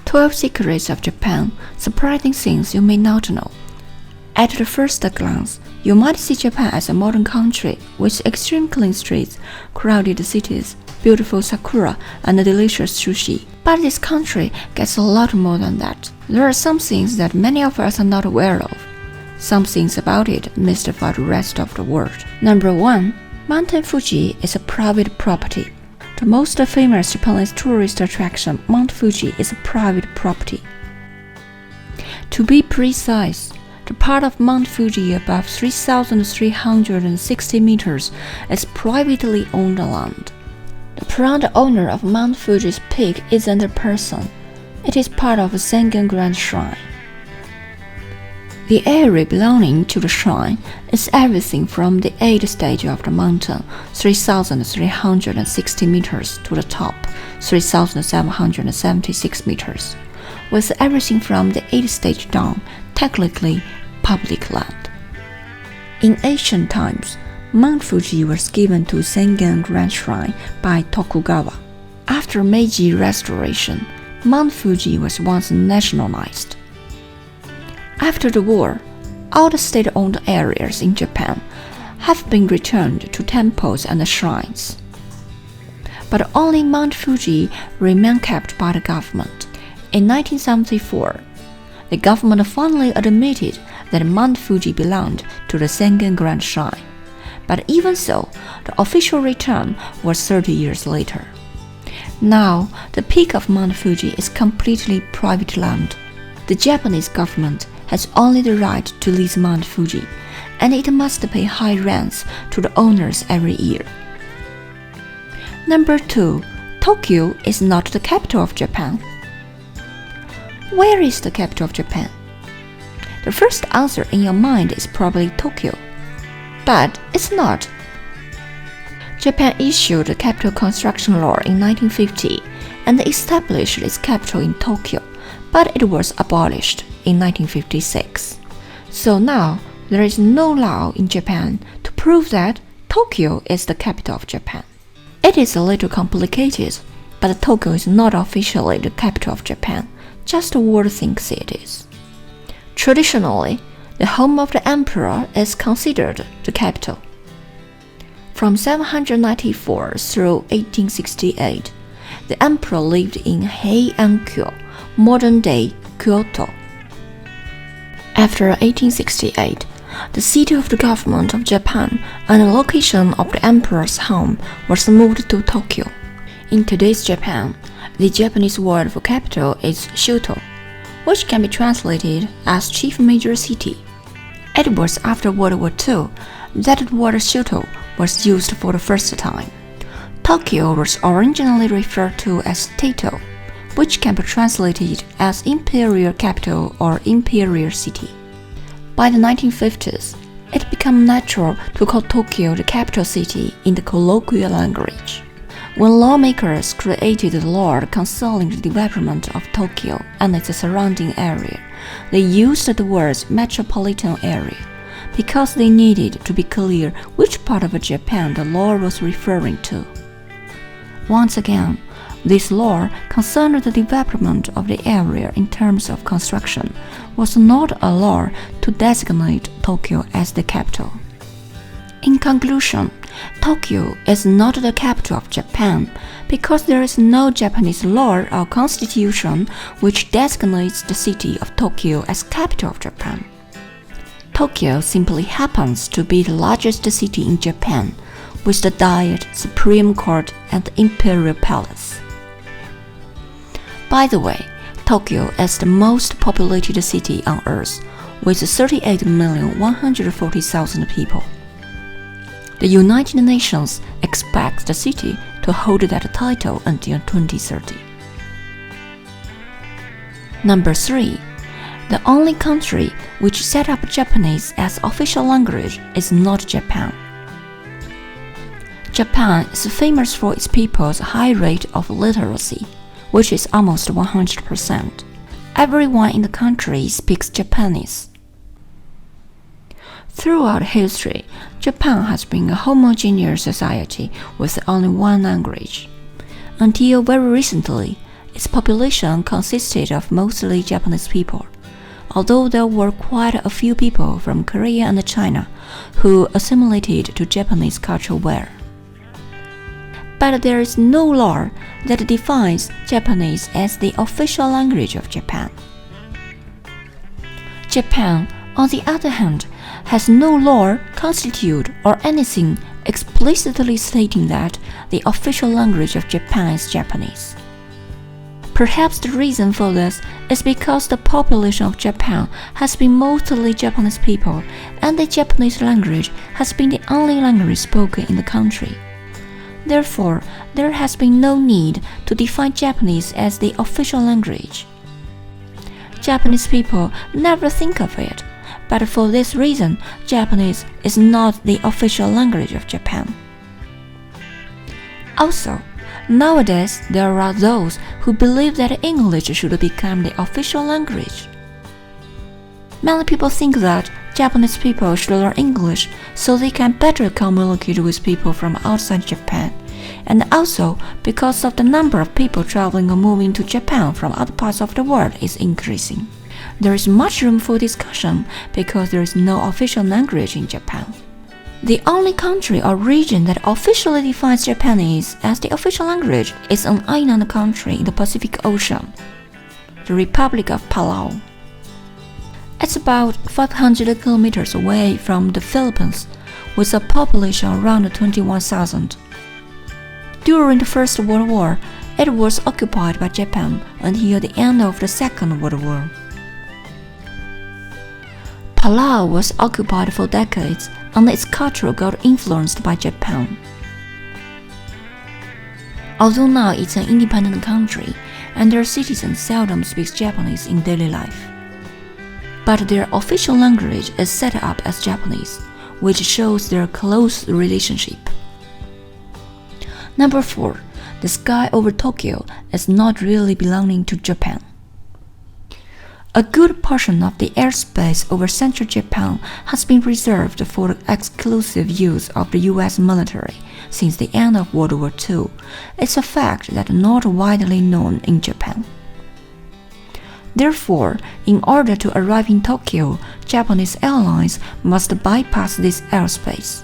12 Secrets of Japan, Surprising Things You May Not Know. At the first glance, you might see Japan as a modern country with extreme clean streets, crowded cities, beautiful sakura, and delicious sushi. But this country gets a lot more than that. There are some things that many of us are not aware of. Some things about it mystify the rest of the world. Number 1. Mount Fuji is a private property. The most famous Japanese tourist attraction, Mount Fuji, is a private property. To be precise, the part of Mount Fuji above 3,360 meters is privately owned land. The proud owner of Mount Fuji's peak isn't a person. It is part of a Sengen Grand Shrine. The area belonging to the shrine is everything from the 8th stage of the mountain, 3,360 meters, to the top, 3,776 meters, with everything from the 8th stage down, technically public land. In ancient times, Mount Fuji was given to Sengen Grand Shrine by Tokugawa. After Meiji Restoration, Mount Fuji was once nationalized. After the war, all the state-owned areas in Japan have been returned to temples and shrines. But only Mount Fuji remained kept by the government. In 1974, the government finally admitted that Mount Fuji belonged to the Sengen Grand Shrine. But even so, the official return was 30 years later. Now, the peak of Mount Fuji is completely private land. The Japanese government has only the right to lease Mount Fuji, and it must pay high rents to the owners every year. Number 2. Tokyo is not the capital of Japan. Where is the capital of Japan? The first answer in your mind is probably Tokyo. But it's not. Japan issued the capital construction law in 1950 and established its capital in Tokyo, but it was abolished in 1956. So now there is no law in Japan to prove that Tokyo is the capital of Japan. It is a little complicated, but Tokyo is not officially the capital of Japan, just the world thinks it is. Traditionally, the home of the emperor is considered the capital. From 794 through 1868, the emperor lived in Heian-kyo, modern-day Kyoto. After 1868, the seat of the government of Japan and the location of the emperor's home was moved to Tokyo. In today's Japan, the Japanese word for capital is Shuto, which can be translated as chief major city. It was after World War II that the word Shuto was used for the first time. Tokyo was originally referred to as Taito, which can be translated as imperial capital or imperial city. By the 1950s, it became natural to call Tokyo the capital city in the colloquial language. When lawmakers created the law concerning the development of Tokyo and its surrounding area, they used the words metropolitan area because they needed to be clear which part of Japan the law was referring to. Once again, this law concerned the development of the area in terms of construction was not a law to designate Tokyo as the capital. In conclusion, Tokyo is not the capital of Japan because there is no Japanese law or constitution which designates the city of Tokyo as capital of Japan. Tokyo simply happens to be the largest city in Japan, with the Diet, Supreme Court, and the Imperial Palace. By the way, Tokyo is the most populated city on Earth, with 38,140,000 people. The United Nations expects the city to hold that title until 2030. Number 3. The only country which set up Japanese as official language is not Japan. Japan is famous for its people's high rate of literacy, which is almost 100%. Everyone in the country speaks Japanese. Throughout history, Japan has been a homogeneous society with only one language. Until very recently, its population consisted of mostly Japanese people, although there were quite a few people from Korea and China who assimilated to Japanese culture well. But there is no law that defines Japanese as the official language of Japan. Japan, on the other hand, has no law, constitution, or anything explicitly stating that the official language of Japan is Japanese. Perhaps the reason for this is because the population of Japan has been mostly Japanese people, and the Japanese language has been the only language spoken in the country. Therefore, there has been no need to define Japanese as the official language. Japanese people never think of it, but for this reason, Japanese is not the official language of Japan. Also, nowadays there are those who believe that English should become the official language. Many people think that Japanese people should learn English so they can better communicate with people from outside Japan, and also because of the number of people traveling or moving to Japan from other parts of the world is increasing. There is much room for discussion because there is no official language in Japan. The only country or region that officially defines Japanese as the official language is an island country in the Pacific Ocean, the Republic of Palau. It's about 500 kilometers away from the Philippines, with a population around 21,000. During the First World War, it was occupied by Japan until the end of the Second World War. Palau was occupied for decades, and its culture got influenced by Japan. Although now it's an independent country, and their citizens seldom speak Japanese in daily life, but their official language is set up as Japanese, which shows their close relationship. Number 4. The sky over Tokyo is not really belonging to Japan. A good portion of the airspace over central Japan has been reserved for the exclusive use of the US military since the end of World War II. It's a fact that is not widely known in Japan. Therefore, in order to arrive in Tokyo, Japanese airlines must bypass this airspace.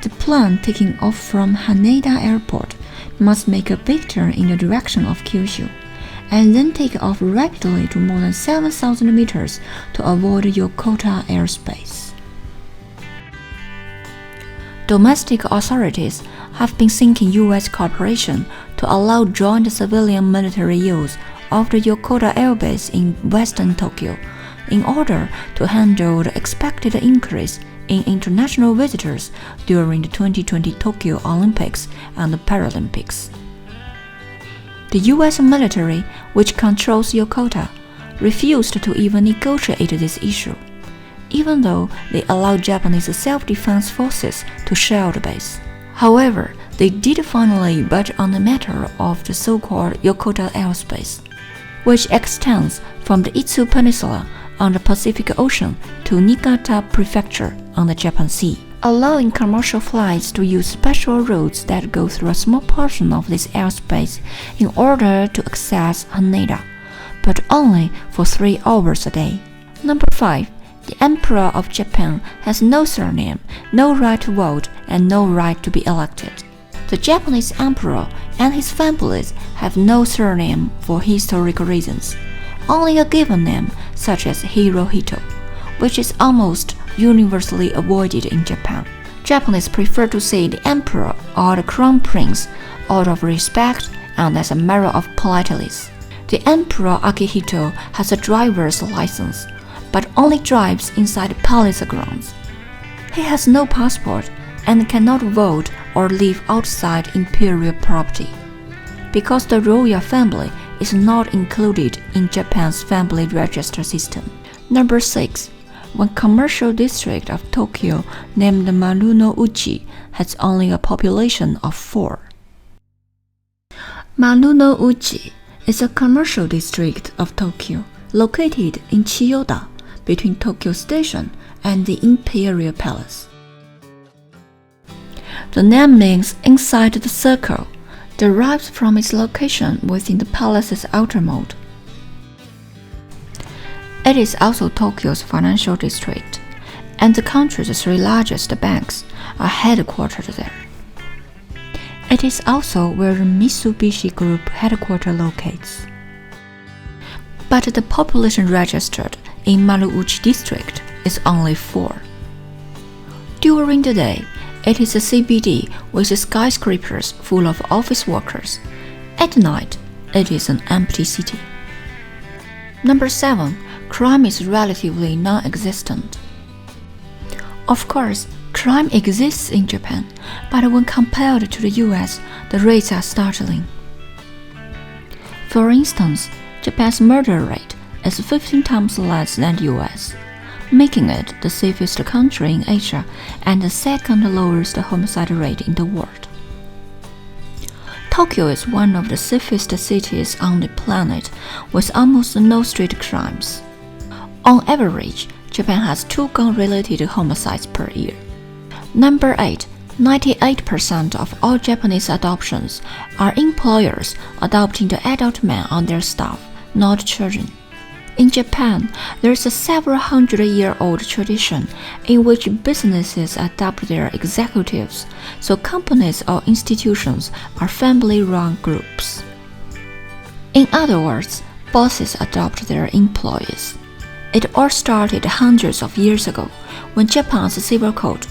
The plane taking off from Haneda Airport must make a big turn in the direction of Kyushu, and then take off rapidly to more than 7,000 meters to avoid Yokota airspace. Domestic authorities have been seeking U.S. cooperation to allow joint civilian military use of the Yokota airbase in western Tokyo in order to handle the expected increase in international visitors during the 2020 Tokyo Olympics and Paralympics. The U.S. military, which controls Yokota, refused to even negotiate this issue, even though they allowed Japanese self-defense forces to shell the base. However, they did finally budge on the matter of the so-called Yokota airspace, which extends from the Itsu Peninsula on the Pacific Ocean to Niigata Prefecture on the Japan Sea, allowing commercial flights to use special routes that go through a small portion of this airspace in order to access Haneda, but only for 3 hours a day. Number 5. The Emperor of Japan has no surname, no right to vote, and no right to be elected. The Japanese Emperor and his families have no surname for historical reasons, only a given name such as Hirohito, which is almost universally avoided in Japan. Japanese prefer to say the Emperor or the Crown Prince out of respect and as a matter of politeness. The Emperor Akihito has a driver's license, but only drives inside the palace grounds. He has no passport and cannot vote or live outside imperial property, because the royal family is not included in Japan's family register system. Number 6. One commercial district of Tokyo named Marunouchi has only a population of 4. Marunouchi is a commercial district of Tokyo located in Chiyoda between Tokyo Station and the Imperial Palace. The name means inside the circle. derives from its location within the palace's outer moat. It is also Tokyo's financial district, and the country's three largest banks are headquartered there. It is also where the Mitsubishi Group headquarters locates. But the population registered in Maruuchi district is only 4. During the day, it is a CBD with skyscrapers full of office workers. At night, it is an empty city. Number 7. Crime is relatively non-existent. Of course, crime exists in Japan, but when compared to the US, the rates are startling. For instance, Japan's murder rate is 15 times less than the US, making it the safest country in Asia and the second lowest homicide rate in the world. Tokyo is one of the safest cities on the planet, with almost no street crimes. On average, Japan has 2 gun-related homicides per year. Number 8. 98% of all Japanese adoptions are employers adopting the adult men on their staff, not children. In Japan, there is a several hundred-year-old tradition in which businesses adopt their executives, so companies or institutions are family-run groups. In other words, bosses adopt their employees. It all started hundreds of years ago when Japan's civil code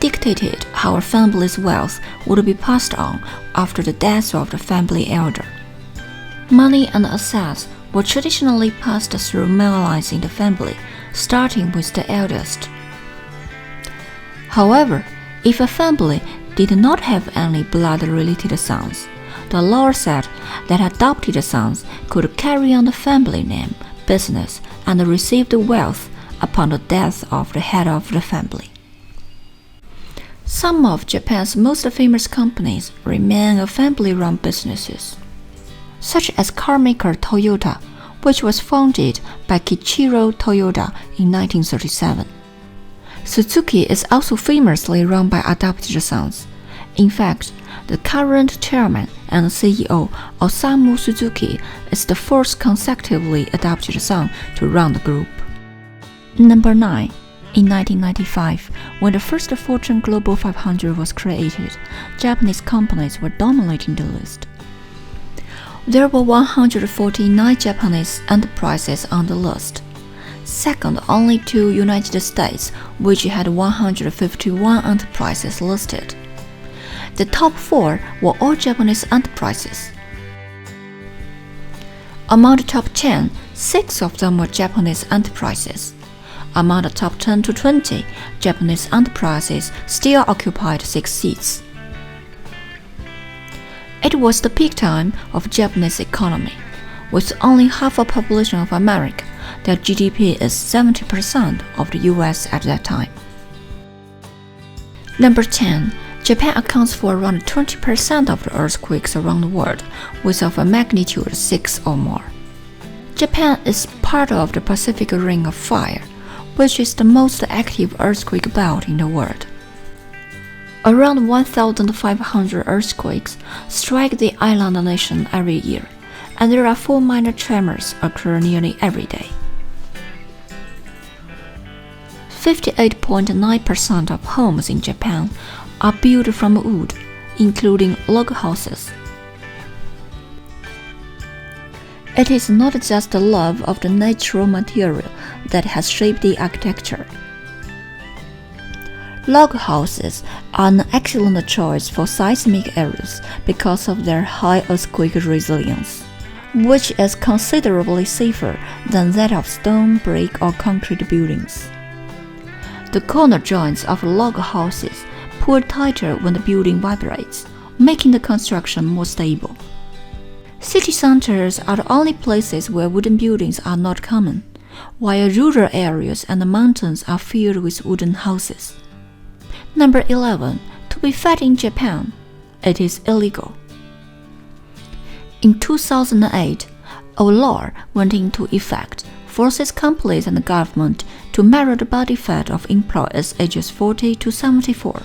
dictated how a family's wealth would be passed on after the death of the family elder. Money and assets were traditionally passed through male lines in the family, starting with the eldest. However, if a family did not have any blood-related sons, the law said that adopted sons could carry on the family name, business, and receive the wealth upon the death of the head of the family. Some of Japan's most famous companies remain family-run businesses, such as carmaker Toyota, which was founded by Kiichiro Toyoda in 1937. Suzuki is also famously run by adopted sons. In fact, the current chairman and CEO, Osamu Suzuki, is the 4th consecutively adopted son to run the group. Number 9. In 1995, when the first Fortune Global 500 was created, Japanese companies were dominating the list. There were 149 Japanese enterprises on the list, second only to United States, which had 151 enterprises listed. The top 4 were all Japanese enterprises. Among the top 10, 6 of them were Japanese enterprises. Among the top 10 to 20, Japanese enterprises still occupied 6 seats. It was the peak time of Japanese economy. With only half a population of America, their GDP is 70% of the US at that time. Number 10. Japan accounts for around 20% of the earthquakes around the world, with of a magnitude 6 or more. Japan is part of the Pacific Ring of Fire, which is the most active earthquake belt in the world. Around 1,500 earthquakes strike the island nation every year, and there are 4 minor tremors occur nearly every day. 58.9% of homes in Japan are built from wood, including log houses. It is not just the love of the natural material that has shaped the architecture. Log houses are an excellent choice for seismic areas because of their high earthquake resilience, which is considerably safer than that of stone, brick, or concrete buildings. The corner joints of log houses pull tighter when the building vibrates, making the construction more stable. City centers are the only places where wooden buildings are not common, while rural areas and the mountains are filled with wooden houses. Number 11. To be fat in Japan, it is illegal. In 2008, a law went into effect forces companies and the government to measure the body fat of employees ages 40 to 74.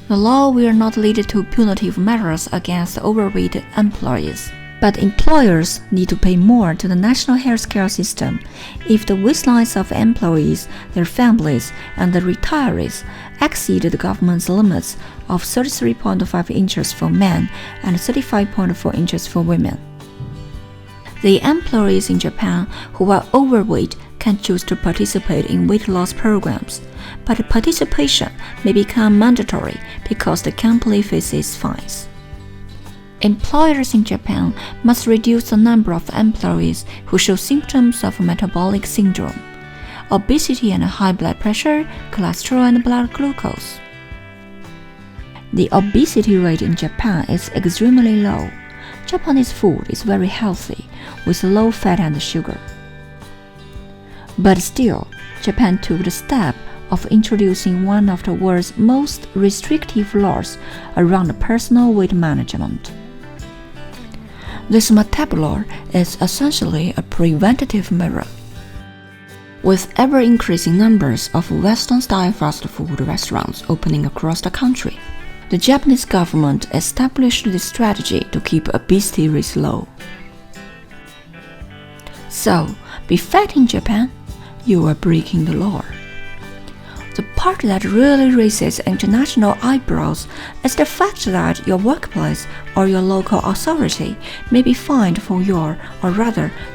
The law will not lead to punitive measures against overweight employees, but employers need to pay more to the national healthcare system if the waistlines of employees, their families, and the retirees exceed the government's limits of 33.5 inches for men and 35.4 inches for women. The employees in Japan who are overweight can choose to participate in weight loss programs, but participation may become mandatory because the company faces fines. Employers in Japan must reduce the number of employees who show symptoms of metabolic syndrome, obesity and high blood pressure, cholesterol and blood glucose. The obesity rate in Japan is extremely low. Japanese food is very healthy, with low fat and sugar. But still, Japan took the step of introducing one of the world's most restrictive laws around personal weight management. This metabolic law is essentially a preventative measure. With ever-increasing numbers of Western-style fast food restaurants opening across the country, the Japanese government established this strategy to keep obesity rates low. So, be fat in Japan, you are breaking the law. The part that really raises international eyebrows is the fact that your workplace or your local authority may be fined for your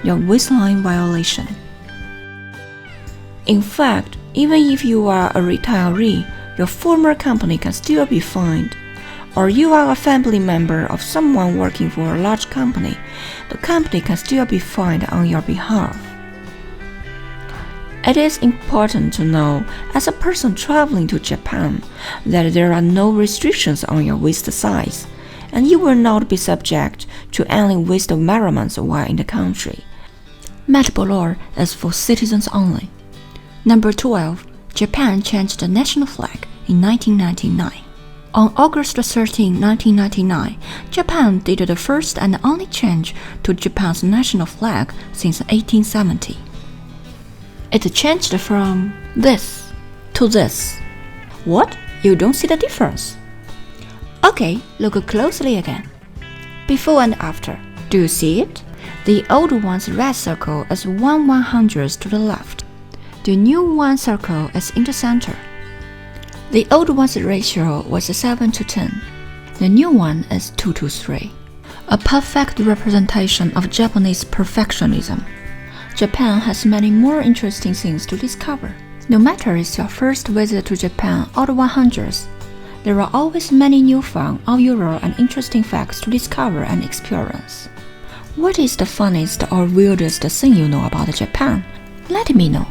waistline violation. In fact, even if you are a retiree, your former company can still be fined. Or you are a family member of someone working for a large company, the company can still be fined on your behalf. It is important to know, as a person traveling to Japan, that there are no restrictions on your waist size, and you will not be subject to any waist measurements while in the country. Metabolic law is for citizens only. Number 12. Japan changed the national flag in 1999. On August 13, 1999, Japan did the first and only change to Japan's national flag since 1870. It changed from this to this. What? You don't see the difference? Okay, look closely again. Before and after. Do you see it? The old one's red circle is 1/100th to the left. The new one circle is in the center. The old one's ratio was 7:10. The new one is 2:3. A perfect representation of Japanese perfectionism. Japan has many more interesting things to discover. No matter it's your first visit to Japan or the 100th, there are always many new fun, unusual and interesting facts to discover and experience. What is the funniest or weirdest thing you know about Japan? Let me know.